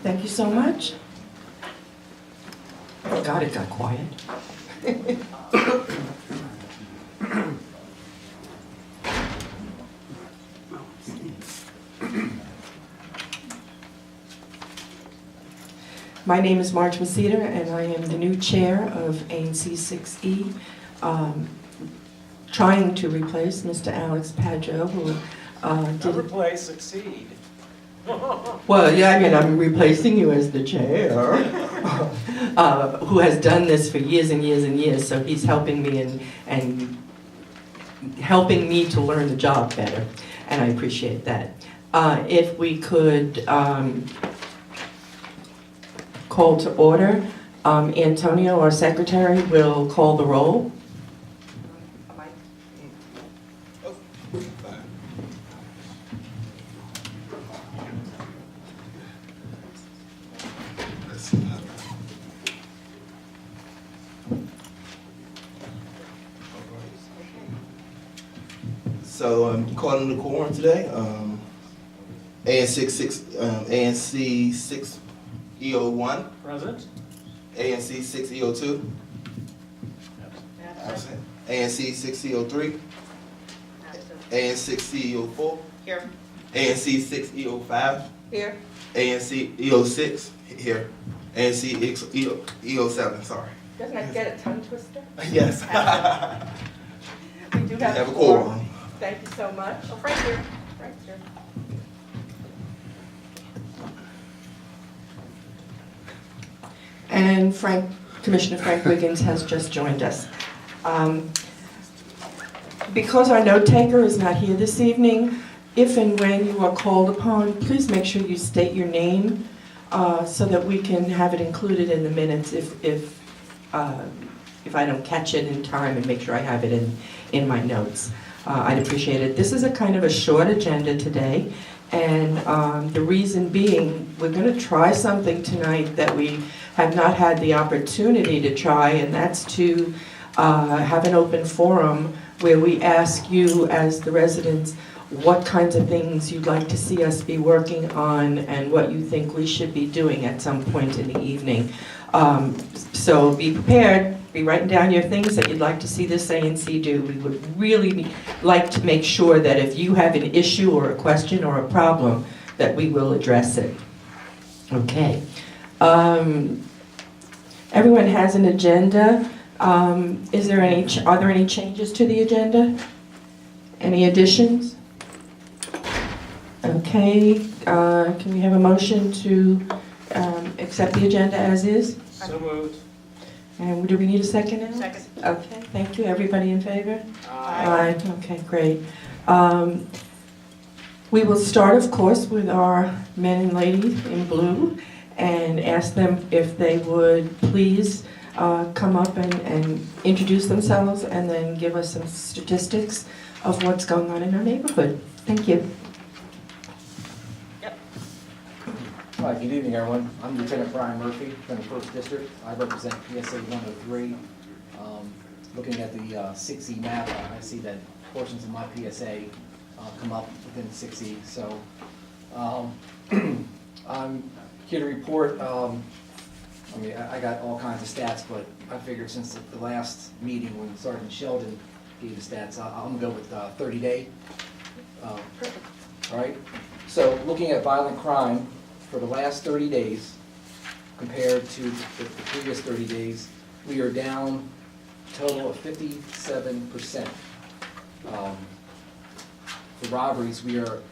Thank you so much. Oh God, it got quiet. My name is Marge Maceda, and I am the new chair of ANC 6E, trying to replace Mr. Alex Padro, who Not replace, succeed. well, yeah, I mean, I'm replacing you as the chair, who has done this for years and years and years, so he's helping me and helping me to learn the job better, and I appreciate that. If we could call to order, Antonio, our secretary, will call the roll. So I'm calling the quorum today. ANC 6 EO1, Present? ANC 6 EO2, absent. ANC 6 EO3, ANC 6 EO4, Here. ANC 6 EO5, Here. ANC EO6, here, ANC EO7, sorry. Doesn't that get a tongue twister? Yes. We do have Have a a quorum. quorum. Thank you so much. Oh, Frank's here. Frank's here. And Commissioner Frank Wiggins has just joined us. Because our note taker is not here this evening, if and when you are called upon, please make sure you state your name so that we can have it included in the minutes if I don't catch it in time, and make sure I have it in my notes. I'd appreciate it. This is a kind of a short agenda today, and the reason being, we're going to try something tonight that we have not had the opportunity to try, and that's to have an open forum where we ask you as the residents what kinds of things you'd like to see us be working on and what you think we should be doing at some point in the evening. So be prepared, be writing down your things that you'd like to see this ANC do. We would really like to make sure that if you have an issue or a question or a problem, that we will address it. Okay. Everyone has an agenda. Are there any changes to the agenda? Any additions? Okay, can we have a motion to accept the agenda as is? So moved. And do we need a second now? Second. Okay, thank you. Everybody in favor? Aye. Okay, great. We will start, of course, with our men and ladies in blue and ask them if they would please come up and introduce themselves and then give us some statistics of what's going on in our neighborhood. Thank you. Hi, good evening, everyone. I'm Lieutenant Brian Murphy from the 1st District. I represent PSA 103. Looking at the 6E map, I see that portions of my PSA come up within 6E. So I'm here to report. I got all kinds of stats, but I figured since the last meeting when Sergeant Sheldon gave the stats, I'm going to go with 30-day. All right. So looking at violent crime, for the last 30 days, compared to the previous 30 days, we are down a total of 57%. For robberies, we are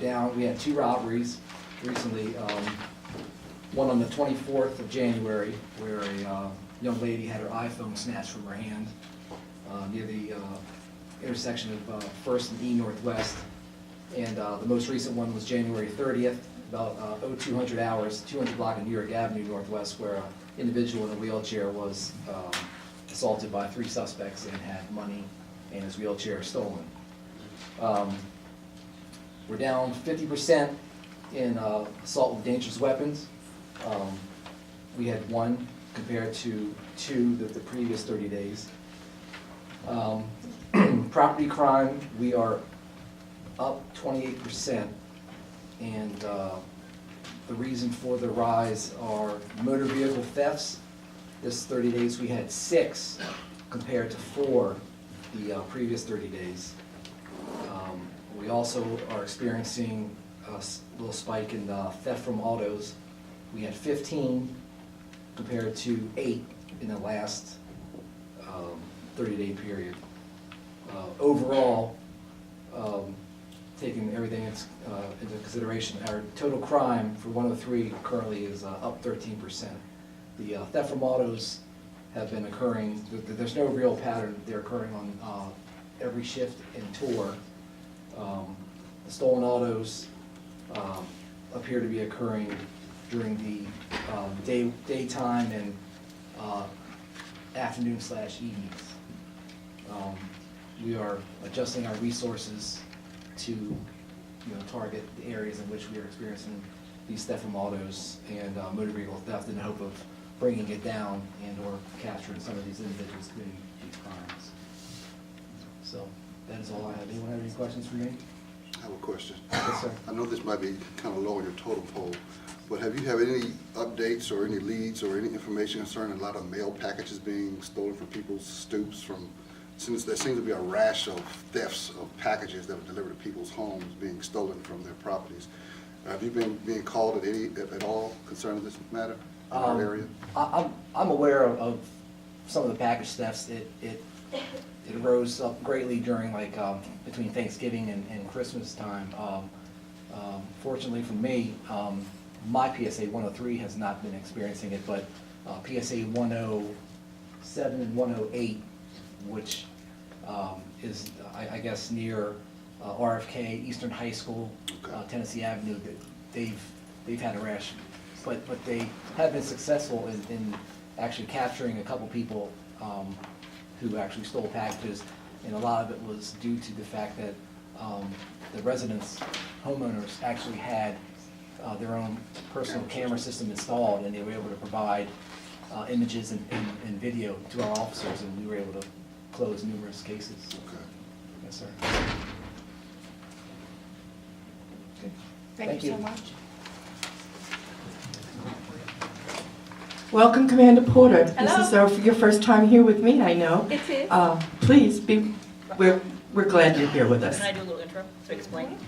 down. We had 2 robberies recently. One on the 24th of January, where a young lady had her iPhone snatched from her hand near the intersection of 1st and E Northwest. And the most recent one was January 30th. About 0200 hours, 200 block of New York Avenue Northwest, where an individual in a wheelchair was assaulted by 3 suspects and had money and his wheelchair stolen. We're down 50% in assault with dangerous weapons. We had 1 compared to 2 the previous 30 days. Property crime, we are up 28%. And The reason for the rise are motor vehicle thefts. This 30 days, we had 6 compared to 4 the previous 30 days. We also are experiencing a little spike in theft from autos. We had 15 compared to 8 in the last 30-day period. Overall, taking everything into consideration, our total crime for 103 currently is up 13%. The theft from autos have been occurring, there's no real pattern, they're occurring on every shift and tour. The stolen autos appear to be occurring during the daytime and afternoon/evenings. We are adjusting our resources to target the areas in which we are experiencing these theft from autos and motor vehicle theft in the hope of bringing it down and or capturing some of these individuals committing these crimes. So that is all I have. Anyone have any questions for me? I have a question. Yes, sir. I know this might be kind of low on your totem pole, but have you had any updates or any leads or any information concerning a lot of mail packages being stolen from people's stoops since there seems to be a rash of thefts of packages that were delivered to people's homes being stolen from their properties? Have you been being called at all concerning this matter in our area? I'm aware of some of the package thefts. It rose up greatly during between Thanksgiving and Christmas time. Fortunately for me, my PSA 103 has not been experiencing it, but PSA 107 and 108, which is I guess near RFK, Eastern High School, Okay. Tennessee Avenue, they've had a rash, but they have been successful in actually capturing a couple people who actually stole packages, and a lot of it was due to the fact that the residents, homeowners, actually had their own personal camera system installed, and they were able to provide images and video to our officers, and we were able to close numerous cases. Okay. Yes, sir. Okay. Thank you so much. Welcome, Commander Porter. Hello. This is your first time here with me, I know. It is. Please, we're glad you're here with us. Can I do a little intro to explain?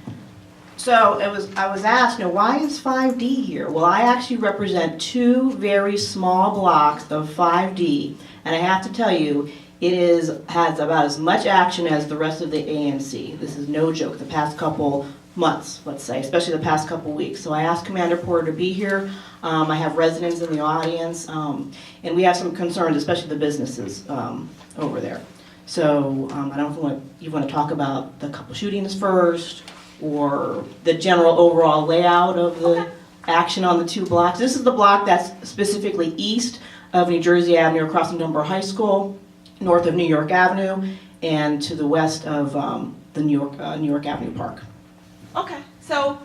So I was asked, why is 5D here? Well, I actually represent 2 very small blocks of 5D, and I have to tell you, it has about as much action as the rest of the ANC. This is no joke, the past couple months, let's say, especially the past couple weeks. So I asked Commander Porter to be here. I have residents in the audience, and we have some concerns, especially the businesses over there. So I don't know if you want to talk about the couple shootings first, or the general overall layout of the action on the 2 blocks. This is the block that's specifically east of New Jersey Avenue across from Dunbar High School, north of New York Avenue, and to the west of the New York Avenue Park. Okay, so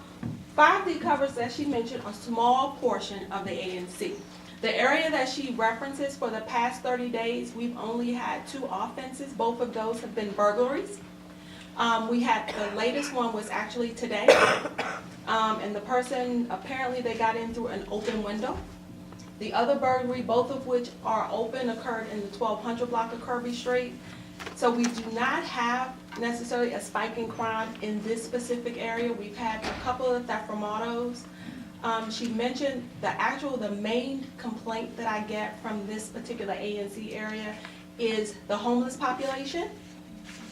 5D covers, as she mentioned, a small portion of the ANC. The area that she references for the past 30 days, we've only had 2 offenses. Both of those have been burglaries. We had, the latest one was actually today, and the person, apparently they got in through an open window. The other burglary, both of which are open, occurred in the 1200 block of Kirby Street. So we do not have necessarily a spike in crime in this specific area. We've had a couple of theft from autos. She mentioned the main complaint that I get from this particular ANC area is the homeless population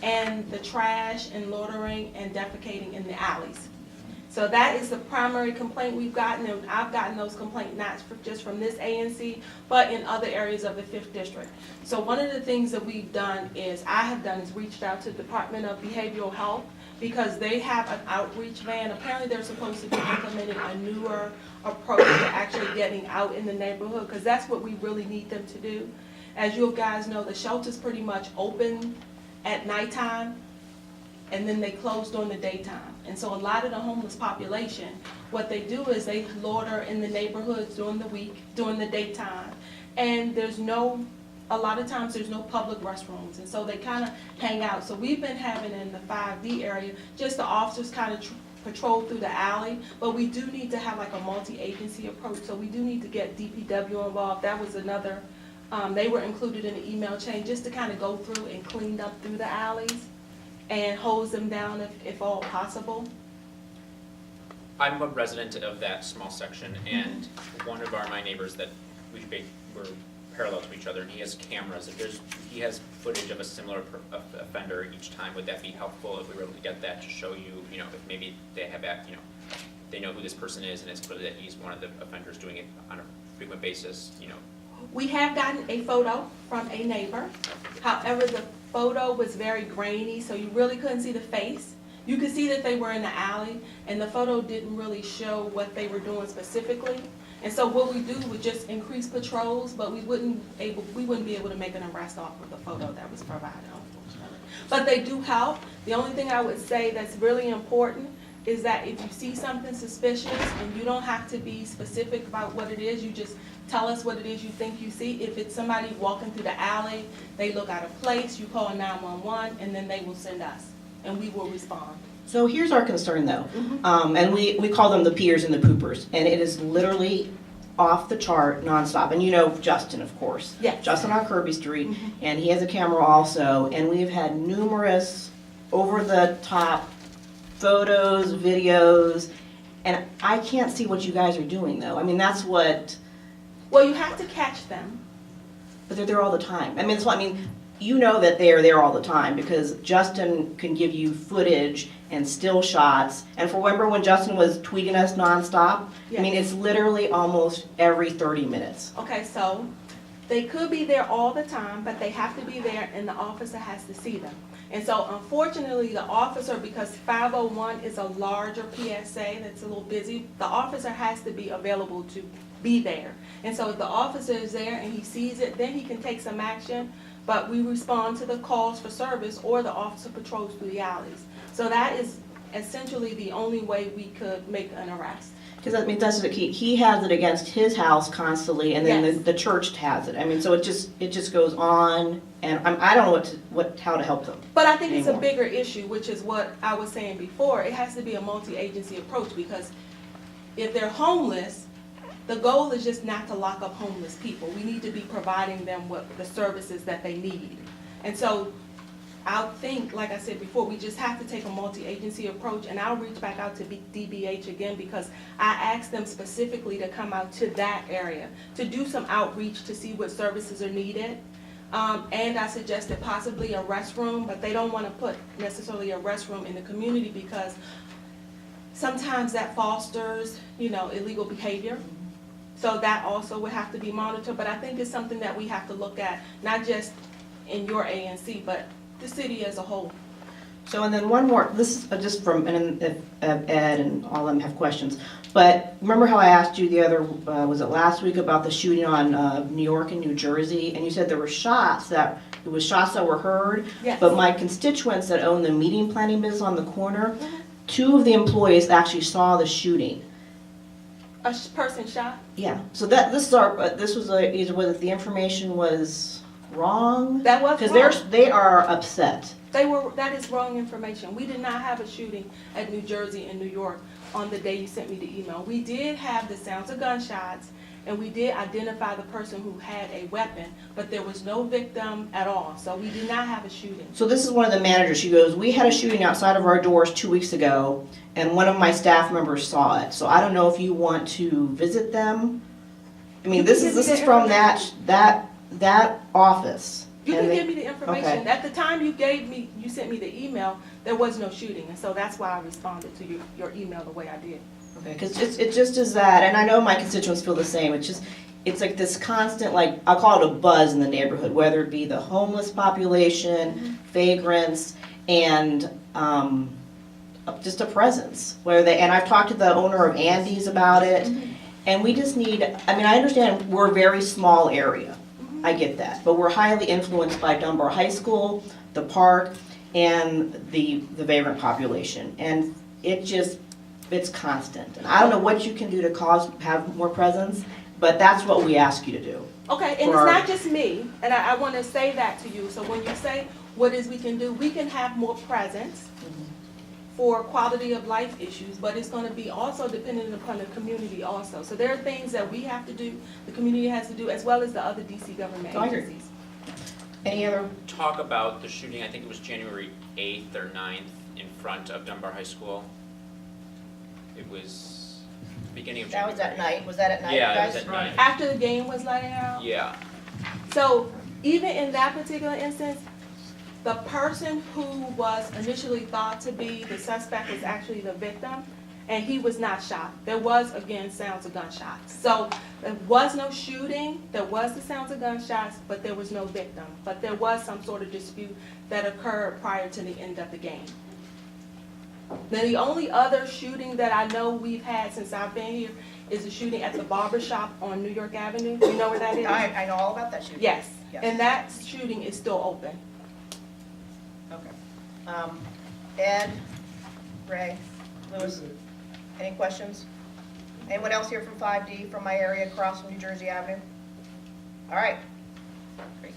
and the trash and loitering and defecating in the alleys. So that is the primary complaint we've gotten, and I've gotten those complaints not just from this ANC, but in other areas of the 5th District. So one of the things that we've done is, reached out to the Department of Behavioral Health, because they have an outreach van. Apparently they're supposed to be implementing a newer approach to actually getting out in the neighborhood, because that's what we really need them to do. As you guys know, the shelter's pretty much open at nighttime, and then they close during the daytime. And so a lot of the homeless population, what they do is they loiter in the neighborhoods during the week, during the daytime. And a lot of times there's no public restrooms, and so they kind of hang out. So we've been having in the 5D area, just the officers kind of patrol through the alley, but we do need to have like a multi-agency approach, so we do need to get DPW involved. That was another, they were included in the email chain just to kind of go through and clean up through the alleys and hose them down if all possible. I'm a resident of that small section, and one of my neighbors that we're parallel to each other, and he has cameras. If he has footage of a similar offender each time, would that be helpful if we were able to get that to show you, if maybe they have they know who this person is, and it's clear that he's one of the offenders doing it on a frequent basis, We have gotten a photo from a neighbor. However, the photo was very grainy, so you really couldn't see the face. You could see that they were in the alley, and the photo didn't really show what they were doing specifically. And so what we do would just increase patrols, but we wouldn't be able to make an arrest off of the photo that was provided, unfortunately. But they do help. The only thing I would say that's really important is that if you see something suspicious, and you don't have to be specific about what it is, you just tell us what it is you think you see. If it's somebody walking through the alley, they look out of place, you call 911, and then they will send us, and we will respond. So here's our concern though, and we call them the peers and the poopers, and it is literally off the chart nonstop. And you know Justin, of course. Yes. Justin on Kirby Street, and he has a camera also, and we've had numerous over-the-top photos, videos, and I can't see what you guys are doing though. I mean, that's what, Well, you have to catch them. but they're there all the time. I mean, you know that they are there all the time because Justin can give you footage and still shots. And remember when Justin was tweeting us nonstop? I mean, it's literally almost every 30 minutes. Okay, so they could be there all the time, but they have to be there and the officer has to see them. And so unfortunately, the officer, because 501 is a larger PSA that's a little busy, the officer has to be available to be there. And so if the officer is there and he sees it, then he can take some action, but we respond to the calls for service or the officer patrols through the alleys. So that is essentially the only way we could make an arrest. Because I mean, that's the key. He has it against his house constantly, and then Yes. the church has it. I mean, so it just goes on, and I don't know how to help them. But I think it's a anymore. bigger issue, which is what I was saying before. It has to be a multi-agency approach because if they're homeless, the goal is just not to lock up homeless people. We need to be providing them with the services that they need. And so I think, like I said before, we just have to take a multi-agency approach, and I'll reach back out to DBH again because I asked them specifically to come out to that area to do some outreach to see what services are needed. And I suggested possibly a restroom, but they don't want to put necessarily a restroom in the community because sometimes that fosters, illegal behavior. So that also would have to be monitored, but I think it's something that we have to look at, not just in your ANC, but the city as a whole. So, and then one more, this is just from, and if Ed and all of them have questions, but remember how I asked you the other, was it last week, about the shooting on New York and New Jersey, and you said there were shots that were heard, Yes. but my constituents that own the meeting planning business on the corner, 2 of the employees actually saw the shooting. A person shot? Yeah, so this was either whether the information was wrong. That was Because wrong. they are upset. That is wrong information. We did not have a shooting at New Jersey and New York on the day you sent me the email. We did have the sounds of gunshots, and we did identify the person who had a weapon, but there was no victim at all. So we did not have a shooting. So this is one of the managers. She goes, "We had a shooting outside of our doors 2 weeks ago, and one of my staff members saw it. So I don't know if you want to visit them." I mean, You this can is give me the from information. that office. You And can they- give me the information. okay. At the time you sent me the email, there was no shooting, and so that's why I responded to your email the way I did. Okay, because it just is that, and I know my constituents feel the same. It's like this constant, like, I'll call it a buzz in the neighborhood, whether it be the homeless population, vagrants, and just a presence. And I've talked to the owner of Andy's about it, and we just need, I mean, I understand we're a very small area. I get that, but we're highly influenced by Dunbar High School, the park, and the vagrant population. And it's constant. And I don't know what you can do to have more presence, but that's what we ask you to do. Okay, and it's For- not just me, and I want to say that to you. So when you say what is we can do, we can have more presence for quality of life issues, but it's gonna be also dependent upon the community also. So there are things that we have to do, the community has to do, as well as the other DC government I agree. agencies. Any other? Talk about the shooting, I think it was January 8th or 9th in front of Dunbar High School. It was beginning of That January. was at night, was that at night, Yeah, guys? it was at night. After the game was let out. Yeah, So even in that particular instance, the person who was initially thought to be the suspect was actually the victim, and he was not shot. There was, again, sounds of gunshots. So there was no shooting, there was the sounds of gunshots, but there was no victim. But there was some sort of dispute that occurred prior to the end of the game. Now, the only other shooting that I know we've had since I've been here is the shooting at the barber shop on New York Avenue. You know where that is? I know all about that shooting. Yes, Yes. and that shooting is still open. Okay. Ed, Ray, Lewis, any questions? Anyone else here from 5D from my area across from New Jersey Avenue? All right. Great.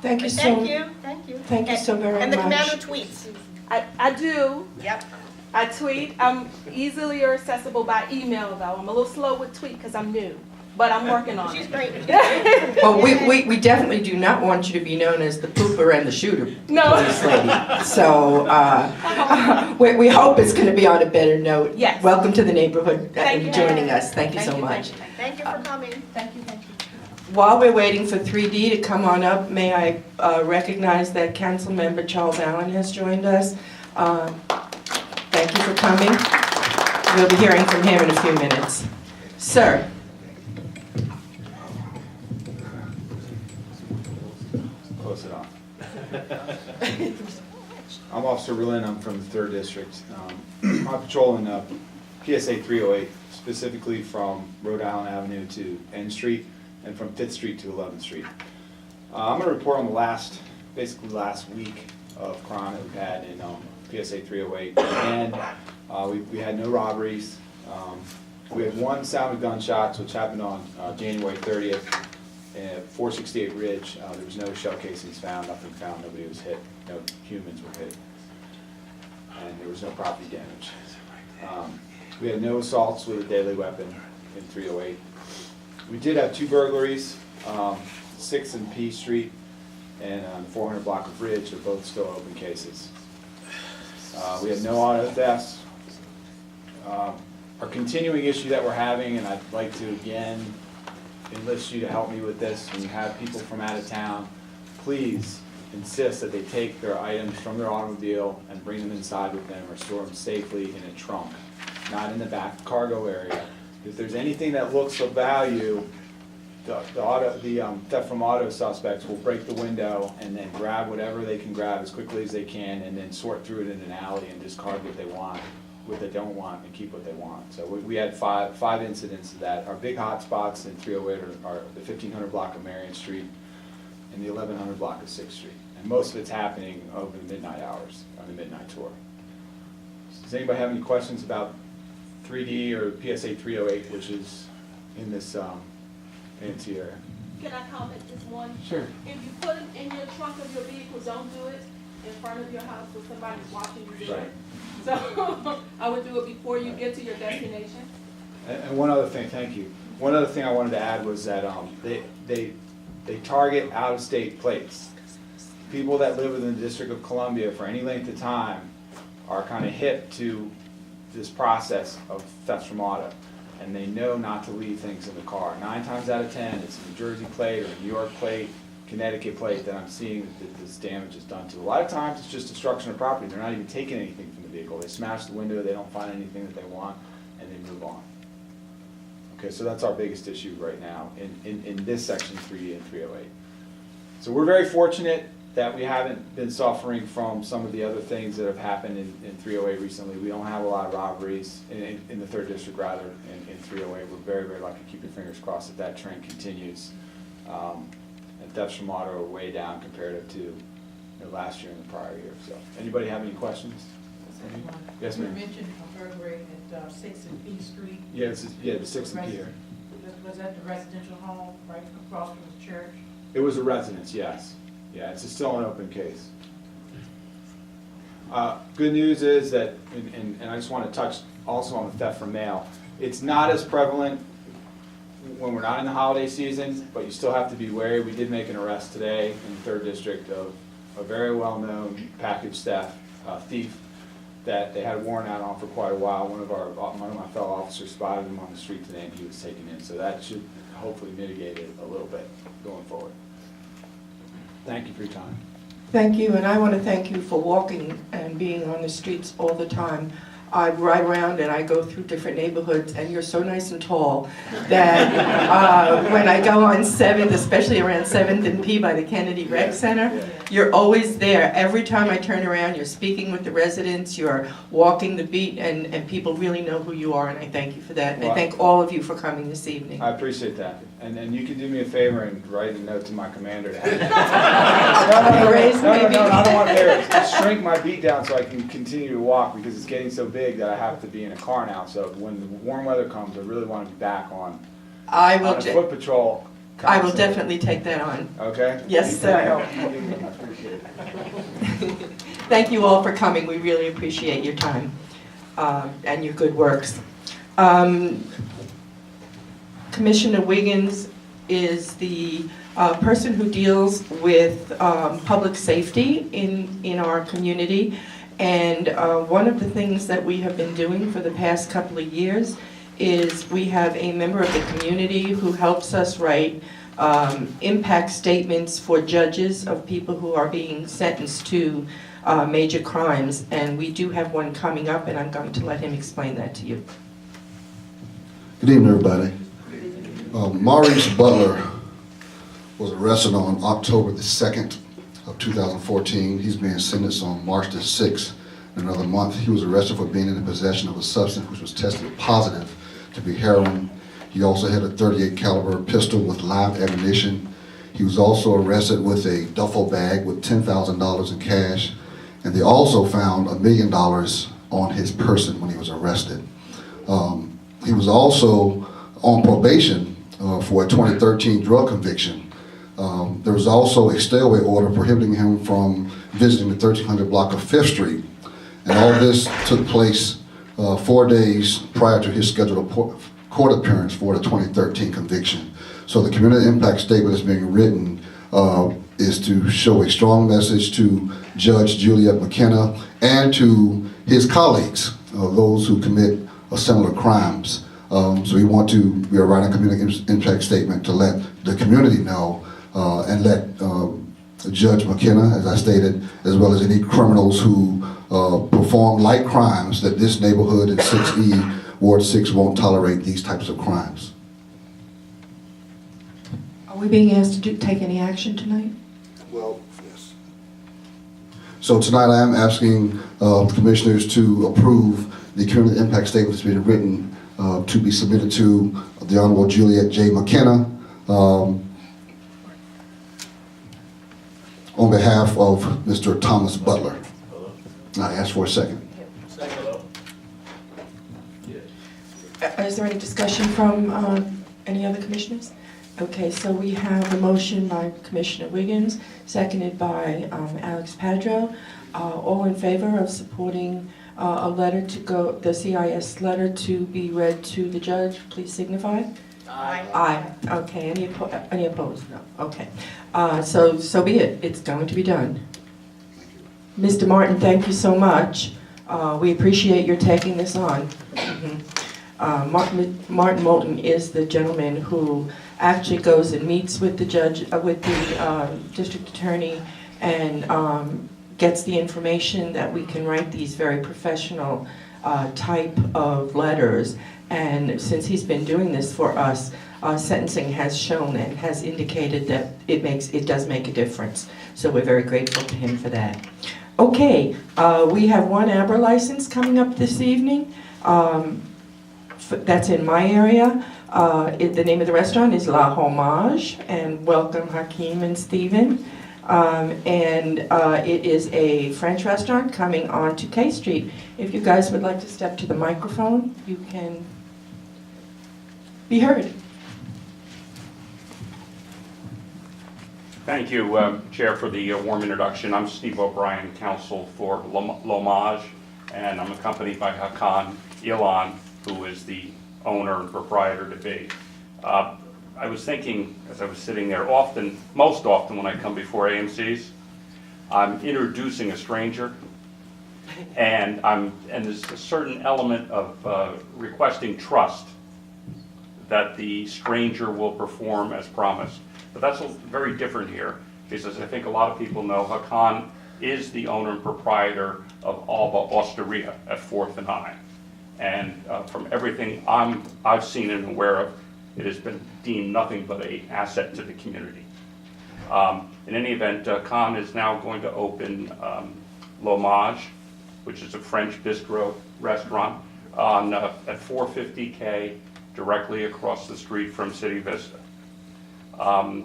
Thank you so, Thank you, thank you. thank you so very And the commander much. tweets. I do. Yep. I tweet. I'm easily accessible by email, though. I'm a little slow with tweet because I'm new, but I'm working on She's it. great. Well, we definitely do not want you to be known as the pooper and the shooter No. police lady. So we hope it's going to be on a better note. Yes. Welcome to the neighborhood Thank you. and joining us. Thank you so much. Thank you for coming. Thank you, thank you. While we're waiting for 3D to come on up, may I recognize that Councilmember Charles Allen has joined us. Thank you for coming. We'll be hearing from him in a few minutes. Sir. Close it off. I'm Officer Berlin, I'm from the 3rd District. I'm patrolling PSA 308, specifically from Rhode Island Avenue to N Street and from 5th Street to 11th Street. I'm going to report on the basically last week of crime that we've had in PSA 308. And we had no robberies. We had one sound of gunshots, which happened on January 30th at 468 Ridge. There was no shell casings found, nothing found, nobody was hit, no humans were hit, and there was no property damage. We had no assaults with a deadly weapon in 308. We did have 2 burglaries, 6th and P Street and on the 400 block of Ridge. They're both still open cases. We had no auto thefts. Our continuing issue that we're having, and I'd like to again enlist you to help me with this, when you have people from out of town, please insist that they take their items from their automobile and bring them inside with them or store them safely in a trunk, not in the back cargo area. If there's anything that looks of value, the theft from auto suspects will break the window and then grab whatever they can grab as quickly as they can and then sort through it in an alley and discard what they want, what they don't want, and keep what they want. So we had five incidents of that. Our big hot spots in 308 are the 1500 block of Marion Street and the 1100 block of 6th Street. And most of it's happening over the midnight hours on the midnight tour. Does anybody have any questions about 3D or PSA 308, which is in this fancy area? Can I comment just one? Sure. If you put it in your trunk of your vehicle, don't do it in front of your house where somebody's watching you do Right. it. So I would do it before you get to your destination. And one other thing, thank you. One other thing I wanted to add was that they target out-of-state plates. People that live within the District of Columbia for any length of time are kind of hip to this process of theft from auto, and they know not to leave things in the car. 9 times out of 10, it's a New Jersey plate or a New York plate, Connecticut plate that I'm seeing that this damage is done to. A lot of times it's just destruction of property. They're not even taking anything from the vehicle. They smash the window, they don't find anything that they want, and they move on. Okay, so that's our biggest issue right now in this section 3 and 308. So we're very fortunate that we haven't been suffering from some of the other things that have happened in 308 recently. We don't have a lot of robberies in the 3rd District, rather, in 308. We're very, very lucky. Keep your fingers crossed that that trend continues. And thefts from auto are way down comparative to last year and the prior year. So, anybody have any questions? Yes, ma'am. You mentioned a burglary at 6th and P Street. Yeah, the 6th and P here. Was that the residential home right across from the church? It was a residence, yes. Yeah, it's still an open case. Good news is that, and I just want to touch also on the theft from mail. It's not as prevalent when we're not in the holiday season, but you still have to be wary. We did make an arrest today in the 3rd District of a very well-known package theft thief that they had a warrant out on for quite a while. One of my fellow officers spotted him on the street today and he was taken in. So that should hopefully mitigate it a little bit going forward. Thank you for your time. Thank you, and I want to thank you for walking and being on the streets all the time. I ride around and I go through different neighborhoods, and you're so nice and tall that when I go on 7th, especially around 7th and P by the Kennedy Rec Center, you're always there. Every time I turn around, you're speaking with the residents, you're walking the beat, and people really know who you are, and I thank you for that. And I thank all of you for coming this evening. I appreciate that. And you can do me a favor and write a note to my commander. No, I don't want favors. Just shrink my beat down so I can continue to walk because it's getting so big that I have to be in a car now. So when the warm weather comes, I really want to be back on a foot patrol. I will definitely take that on. Okay? Yes, sir. I appreciate it. Thank you all for coming. We really appreciate your time and your good works. Commissioner Wiggins is the person who deals with public safety in our community. And one of the things that we have been doing for the past couple of years is we have a member of the community who helps us write impact statements for judges of people who are being sentenced to major crimes. And we do have one coming up, and I'm going to let him explain that to you. Good evening, everybody. Maurice Butler was arrested on October the 2nd of 2014. He's being sentenced on March the 6th in another month. He was arrested for being in possession of a substance which was tested positive to be heroin. He also had a .38 caliber pistol with live ammunition. He was also arrested with a duffel bag with $10,000 in cash. And they also found $1 million on his person when he was arrested. He was also on probation for a 2013 drug conviction. There was also a stay-away order prohibiting him from visiting the 1300 block of 5th Street. And all this took place 4 days prior to his scheduled court appearance for the 2013 conviction. So the community impact statement that's being written is to show a strong message to Judge Juliet McKenna and to his colleagues, those who commit similar crimes. So we are writing a community impact statement to let the community know and let Judge McKenna, as I stated, as well as any criminals who perform light crimes, that this neighborhood in 6E, Ward 6 won't tolerate these types of crimes. Are we being asked to take any action tonight? Well, yes. So tonight I am asking commissioners to approve the community impact statement that's been written to be submitted to the Honorable Juliet J. McKenna on behalf of Mr. Thomas Butler. I ask for a second. Is there any discussion from any other commissioners? Okay, so we have a motion by Commissioner Wiggins, seconded by Alex Padro. All in favor of supporting a letter to go, the CIS letter to be read to the judge, please signify. Aye. Aye. Okay, any opposed? No. Okay. So be it. It's going to be done. Mr. Martin, thank you so much. We appreciate your taking this on. Martin Moulton is the gentleman who actually goes and meets with the judge, with the district attorney, and gets the information that we can write these very professional type of letters. And since he's been doing this for us, sentencing has shown and has indicated that it does make a difference. So we're very grateful to him for that. Okay, we have one ABRA license coming up this evening. That's in my area. The name of the restaurant is La Homage, and welcome Hakeem and Stephen. It is a French restaurant coming on to K Street. If you guys would like to step to the microphone, you can be heard. Thank you, Chair, for the warm introduction. I'm Steve O'Brien, counsel for L'Hommage, and I'm accompanied by Hakan Ilan, who is the owner and proprietor to be. I was thinking, as I was sitting there, most often when I come before AMCs, I'm introducing a stranger, and there's a certain element of requesting trust that the stranger will perform as promised. But that's very different here, because as I think a lot of people know, Hakan is the owner and proprietor of Alba Osteria at 4th and I. And from everything I've seen and aware of, it has been deemed nothing but an asset to the community. In any event, Hakan is now going to open L'Hommage, which is a French bistro restaurant at 450 K, directly across the street from City Vista.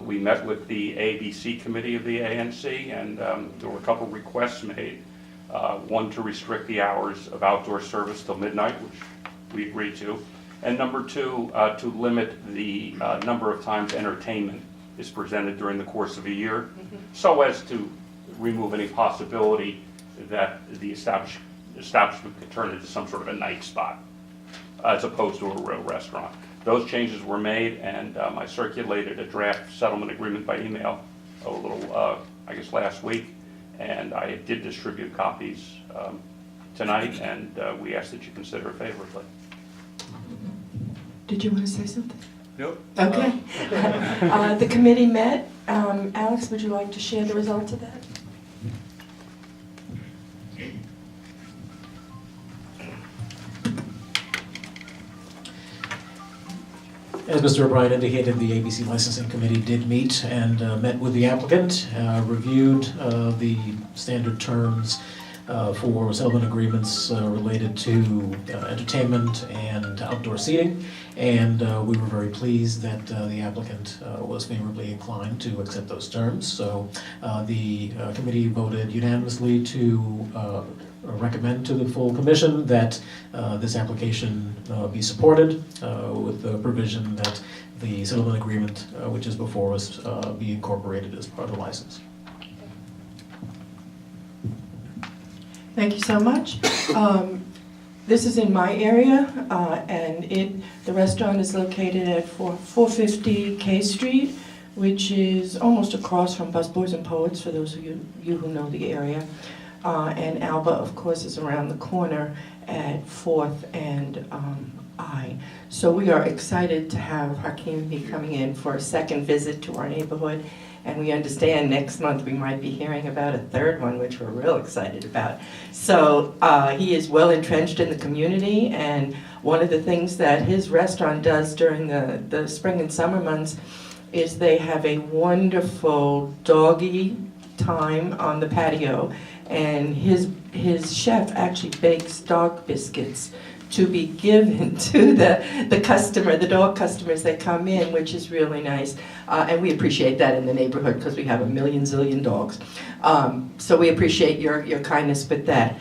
We met with the ABC committee of the ANC, and there were a couple requests made. One, to restrict the hours of outdoor service till midnight, which we agreed to. And number two, to limit the number of times entertainment is presented during the course of a year, so as to remove any possibility that the establishment could turn into some sort of a night spot, as opposed to a real restaurant. Those changes were made, and I circulated a draft settlement agreement by email a little, I guess, last week, and I did distribute copies tonight, and we ask that you consider it favorably. Did you want to say something? Nope. Okay. The committee met. Alex, would you like to share the results of that? As Mr. O'Brien indicated, the ABC Licensing Committee did meet and met with the applicant, reviewed the standard terms for settlement agreements related to entertainment and outdoor seating, and we were very pleased that the applicant was favorably inclined to accept those terms. So the committee voted unanimously to recommend to the full commission that this application be supported with the provision that the settlement agreement, which is before us, be incorporated as part of the license. Thank you so much. This is in my area, and the restaurant is located at 450 K Street, which is almost across from Busboys and Poets, for those of you who know the area. And Alba, of course, is around the corner at 4th and I. So we are excited to have Hakeem be coming in for a second visit to our neighborhood. And we understand next month we might be hearing about a third one, which we're real excited about. So he is well entrenched in the community, and one of the things that his restaurant does during the spring and summer months is they have a wonderful doggy time on the patio, and his chef actually bakes dog biscuits to be given to the dog customers that come in, which is really nice. And we appreciate that in the neighborhood because we have a million zillion dogs. So we appreciate your kindness with that.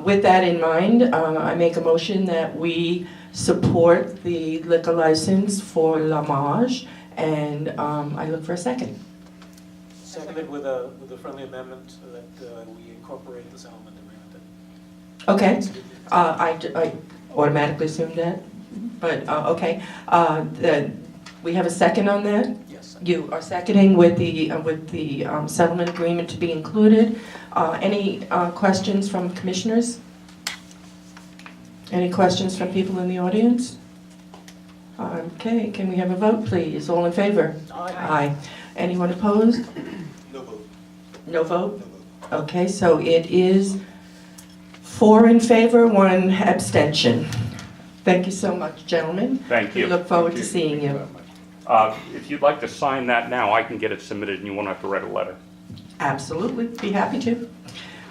With that in mind, I make a motion that we support the liquor license for L'Hommage, and I look for a second. Seconded with a friendly amendment that we incorporate the settlement agreement. Okay. I automatically assumed that, but okay. We have a second on that? Yes. You are seconding with the settlement agreement to be included. Any questions from commissioners? Any questions from people in the audience? Okay, can we have a vote, please? All in favor? Aye. Aye. Anyone opposed? No vote. No vote? Okay, so it is 4 in favor, 1 abstention. Thank you so much, gentlemen. Thank you. We look forward to Thank seeing you. If you'd like to sign that now, I can get it submitted and you won't have to write a letter. Absolutely, be happy to.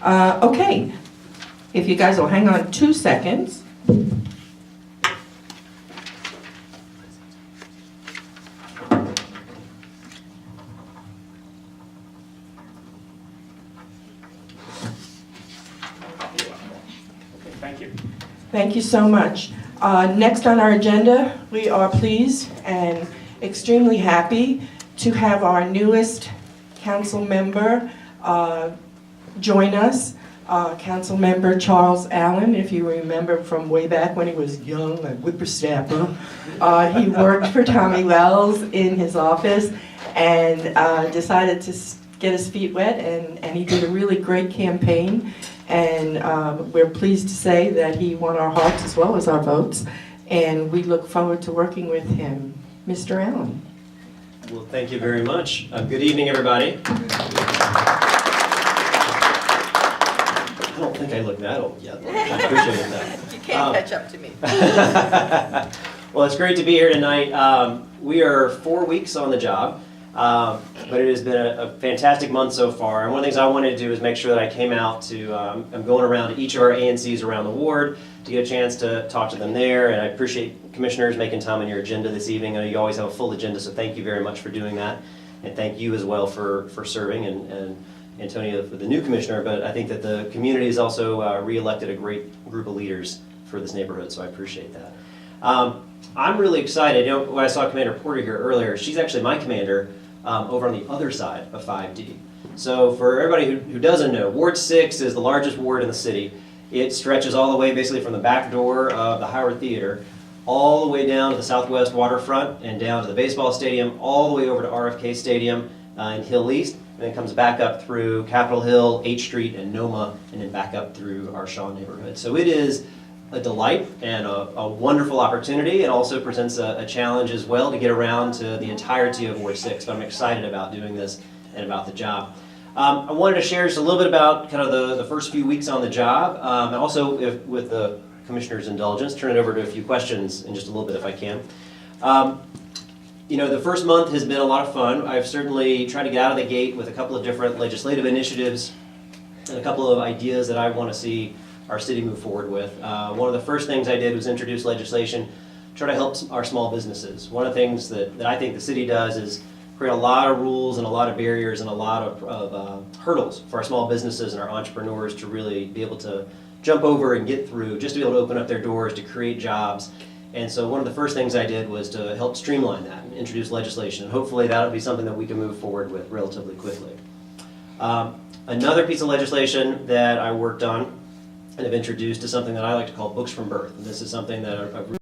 Okay, if you guys will hang on 2 seconds. Thank you. Thank you so much. Next on our agenda, we are pleased and extremely happy to have our newest council member join us. Council member Charles Allen, if you remember from way back when he was young, a whippersnapper. He worked for Tommy Wells in his office and decided to get his feet wet, and he did a really great campaign. And we're pleased to say that he won our hearts as well as our votes, and we look forward to working with him. Mr. Allen. Well, thank you very much. Good evening, everybody. I don't think I look that old yet. I appreciate that. You can't catch up to me. Well, it's great to be here tonight. We are 4 weeks on the job, but it has been a fantastic month so far. And one of the things I wanted to do is make sure that I came out to, I'm going around to each of our ANCs around the ward to get a chance to talk to them there. And I appreciate commissioners making time on your agenda this evening. I know you always have a full agenda, so thank you very much for doing that. And thank you as well for serving, and Antonio for the new commissioner. But I think that the community has also re-elected a great group of leaders for this neighborhood, so I appreciate that. I'm really excited. You know, when I saw Commander Porter here earlier, she's actually my commander over on the other side of 5D. So for everybody who doesn't know, Ward 6 is the largest ward in the city. It stretches all the way basically from the back door of the Howard Theater all the way down to the southwest waterfront and down to the baseball stadium, all the way over to RFK Stadium in Hill East, and then comes back up through Capitol Hill, 8th Street, and Noma, and then back up through our Shaw neighborhood. So it is a delight and a wonderful opportunity. It also presents a challenge as well to get around to the entirety of Ward 6, but I'm excited about doing this and about the job. I wanted to share just a little bit about kind of the first few weeks on the job, and also, with the Commissioner's indulgence, turn it over to a few questions in just a little bit if I can. You know, the first month has been a lot of fun. I've certainly tried to get out of the gate with a couple of different legislative initiatives and a couple of ideas that I want to see our city move forward with. One of the first things I did was introduce legislation, try to help our small businesses. One of the things that I think the city does is create a lot of rules and a lot of barriers and a lot of hurdles for our small businesses and our entrepreneurs to really be able to jump over and get through, just to be able to open up their doors, to create jobs. And so one of the first things I did was to help streamline that and introduce legislation. And hopefully that'll be something that we can move forward with relatively quickly. Another piece of legislation that I worked on and have introduced is something that I like to call books from birth. And this is something that I've